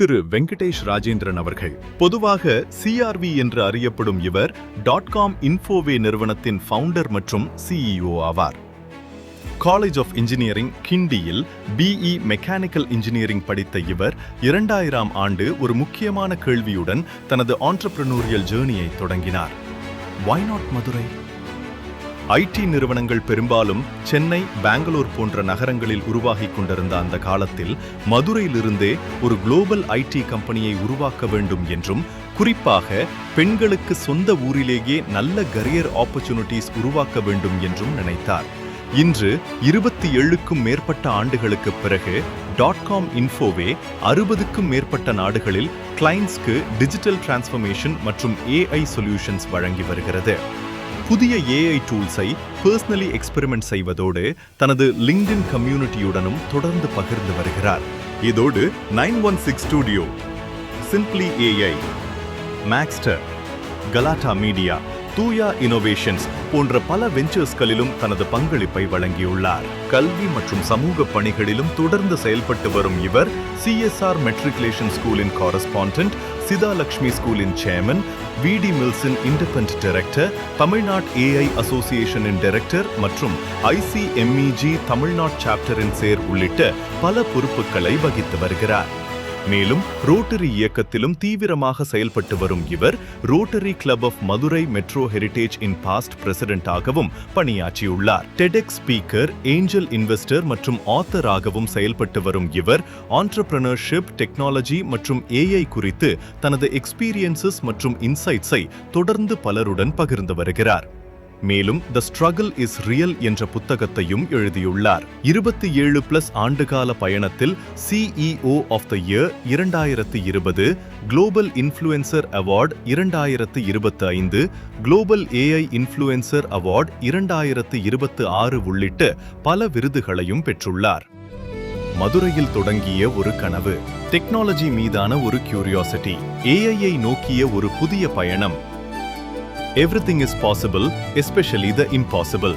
திரு வெங்கடேஷ் ராஜேந்திரன் அவர்கள். பொதுவாக சிஆர்வி என்று அறியப்படும் இவர் .com இன்ஃபோவே நிறுவனத்தின் ஃபவுண்டர் மற்றும் CEO ஆவார். காலேஜ் ஆஃப் இன்ஜினியரிங் கிண்டியில் BE மெக்கானிக்கல் இன்ஜினியரிங் படித்த இவர் 2000ஆம் ஆண்டு ஒரு முக்கியமான கேள்வியுடன் தனது ஆண்டர்பிரனூரியல் ஜேர்னியை தொடங்கினார். Why not Madurai? ஐடி நிறுவனங்கள் பெரும்பாலும் சென்னை, பெங்களூர் போன்ற நகரங்களில் உருவாகிக் கொண்டிருந்த அந்த காலத்தில் மதுரையிலிருந்தே ஒரு குளோபல் ஐடி கம்பெனியை உருவாக்க வேண்டும் என்றும், குறிப்பாக பெண்களுக்கு சொந்த ஊரிலேயே நல்ல கரியர் ஆப்பர்ச்சுனிட்டிஸ் உருவாக்க வேண்டும் என்றும் நினைத்தார். இன்று 27க்கும் மேற்பட்ட ஆண்டுகளுக்கு பிறகு .com இன்ஃபோவே 60க்கும் மேற்பட்ட நாடுகளில் கிளைண்ட்ஸ்க்கு டிஜிட்டல் டிரான்ஸ்ஃபர்மேஷன் மற்றும் AI சொல்யூஷன்ஸ் வழங்கி வருகிறது. புதிய AI டூல்ஸை பர்சனலி எக்ஸ்பெரிமெண்ட் செய்வதோடு தனது லிங்க்டின் கம்யூனிட்டியுடனும் தொடர்ந்து பகிர்ந்து வருகிறார். இதோடு 916 ஸ்டுடியோ, சிம்பிளி AI, மேக்ஸ்டர், கலாட்டா மீடியா, தூயா இனோவேஷன்ஸ் போன்ற பல வெஞ்சர்ஸ்களிலும் தனது பங்களிப்பை வழங்கியுள்ளார். கல்வி மற்றும் சமூக பணிகளிலும் தொடர்ந்து செயல்பட்டு வரும் இவர் CSR மெட்ரிகுலேஷன் ஸ்கூலின் காரஸ்பாண்டன்ட், சிதா லக்ஷ்மி ஸ்கூலின் சேர்மன், VD மில்ஸின் இண்டிபெண்டன்ட் டைரக்டர், தமிழ்நாடு AI அசோசியேஷனின் டைரக்டர் மற்றும் ICMEG தமிழ்நாடு சாப்டரின் சேர் உள்ளிட்ட பல பொறுப்புகளை வகித்து வருகிறார். மேலும் ரோட்டரி இயக்கத்திலும் தீவிரமாக செயல்பட்டு வரும் இவர் rotary club of Madurai metro heritage in past பிரசிடென்டாகவும் பணியாற்றியுள்ளார். டெடெக்ஸ் ஸ்பீக்கர், ஏஞ்சல் இன்வெஸ்டர் மற்றும் ஆத்தராகவும் செயல்பட்டு வரும் இவர் ஆண்டர்பிரனர்ஷிப், டெக்னாலஜி மற்றும் AI குறித்து தனது எக்ஸ்பீரியன்சஸ் மற்றும் இன்சைட்ஸை தொடர்ந்து பலருடன் பகிர்ந்து வருகிறார். மேலும் த ஸ்ட்ரகிள் இஸ் ரியல் என்ற புத்தகத்தையும் எழுதியுள்ளார். 27+ ஆண்டுகால பயணத்தில் CEO of the year 2020, global influencer award 2025, global AI influencer award 2026 உள்ளிட்ட பல விருதுகளையும் பெற்றுள்ளார். மதுரையில் தொடங்கிய ஒரு கனவு, டெக்னாலஜி மீதான ஒரு கியூரியாசிட்டி, AI நோக்கிய ஒரு புதிய பயணம். Everything is possible, especially the impossible.